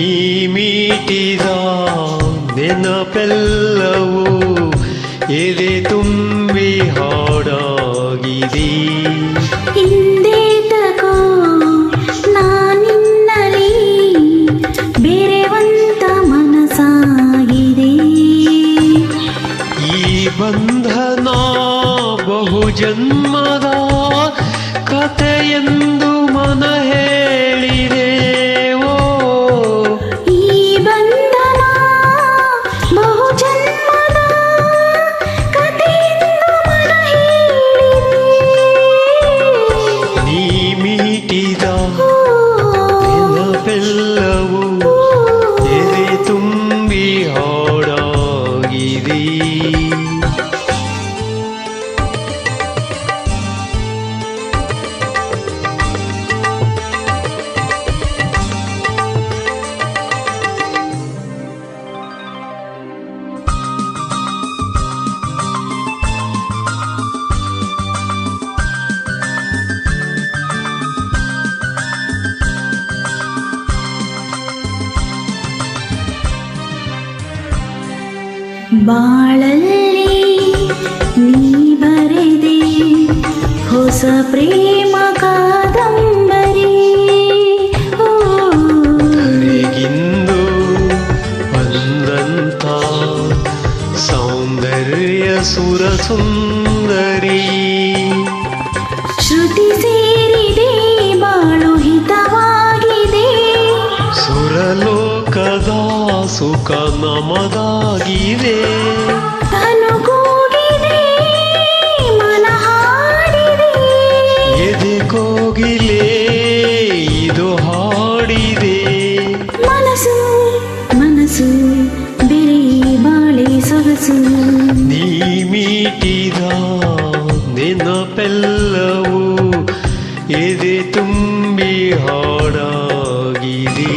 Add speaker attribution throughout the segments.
Speaker 1: ನೀ ಮೀಟಿದ ನೆನಪೆಲ್ಲವೂ ಎದೆ ತುಂಬಿ ಹಾಡಾಗಿದೆ.
Speaker 2: ಹಿಂದೆ ತಗೋ ನಾನಿನ್ನಲಿ ಬೇರೆವಂತ ಮನಸಾಗಿದೆ.
Speaker 1: ಈ ಬಂಧನ ಬಹು ಜನ್ಮದ ಕಥೆಯೆಂದು ಮನ ಹೇಳಿದೆ.
Speaker 2: ಈ ಬಂಧನ ಬಹು ಜನ್ಮದ ಕಥೆಯೆಂದು ಮನ ಹೇಳಿದೆ.
Speaker 1: ನೀ ಮೀಟಿದ ನೆನಪೆಲ್ಲವೂ ಎದೆ ತುಂಬಿ ಹಾಡಾಗಿದೆ.
Speaker 2: ಬಾಳಲ್ಲಿ ನೀ ಬರೆದೆ ಹೊಸ ಪ್ರೇಮ ಕಾದಂಬರಿ.
Speaker 1: ಧರೆಗಿಂದು ಬಂದಂತ ಸೌಂದರ್ಯ ಸುರ ಸುಂದರಿ.
Speaker 2: ಶ್ರುತಿ ಸೇರಿದೆ ಬಾಳು ಹಿತವಾಗಿದೆ.
Speaker 1: ಸುರಲೋಕದ ಸುಖ ನಮದಾಗಿದೆ.
Speaker 2: ತನುಗೂಗಿದೆ ಮನ ಹಾಡಿದೆ.
Speaker 1: ಎದೆ ಕೋಗಿಲೆ ಇದು ಹಾಡಿದೆ.
Speaker 2: ಮನಸ್ಸು ಮನಸ್ಸು ಬೆರೆ ಬಾಳೆ ಸೊಗಸು.
Speaker 1: ನೀ ಮೀಟಿದ ನೆನಪೆಲ್ಲವೂ ಎದೆ ತುಂಬಿ ಹಾಡಾಗಿದೆ.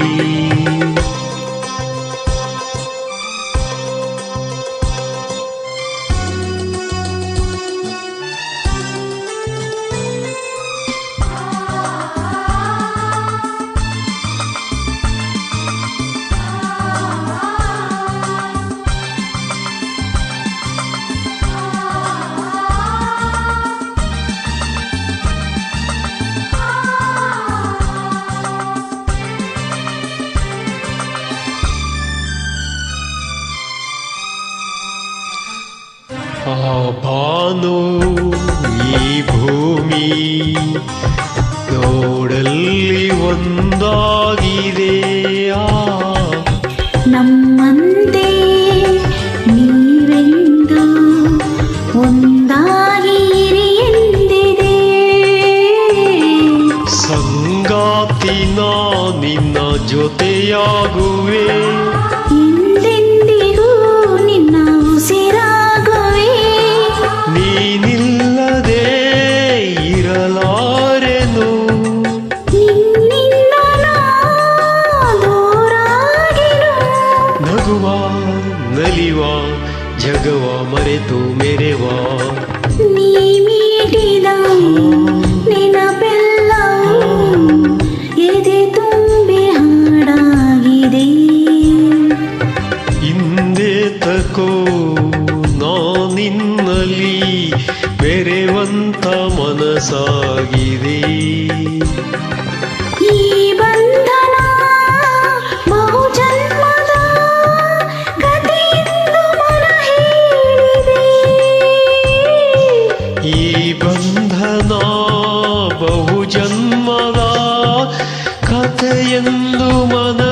Speaker 1: ಆ ಭಾನು ಈ ಭೂಮಿ ನೋಡಲ್ಲಿ ಒಂದಾಗಿದೆ.
Speaker 2: ನಮ್ಮಂತೆ ನೀವೆಂದು ಒಂದಾಗಿರಿ ಎಂದಿದೆ.
Speaker 1: ಸಂಗಾತಿ ನಾ ನಿನ್ನ ಜೊತೆಯಾಗುವೆ.
Speaker 2: ಎಂದೆಂದಿಗೂ ನಿನ್ನ ಉಸಿರಾಗುವೆ.
Speaker 1: ನೀನಿಲ್ಲದೆ ಇರಲಾರೆನು.
Speaker 2: ನಿನ್ನಿಂದ ನಾ ದೂರಾಗಿರು.
Speaker 1: ನಗುವ ನಲಿವ ಜಗವ ಮರೆತು ಮೆರೆವ.
Speaker 2: ನೀ ಮೀಟಿದ ನೆನಪೆಲ್ಲವೂ ಎದೆ ತುಂಬಿ ಹಾಡಾಗಿದೆ.
Speaker 1: ಹಿಂದೆ ತಕೋ ನಾನಿನ್ನಲಿ ಬೆರೆವಂತ ಮನಸಾಗಿದೆ.
Speaker 2: ಈ ಬಂಧನ ಬಹು ಜನ್ಮದ ಕಥೆಯೆಂದು ಮನ ಹೇಳಿದೆ.
Speaker 1: ಈ ಬಂಧನ ಬಹು ಜನ್ಮದ ಕಥೆಯೆಂದು ಮನ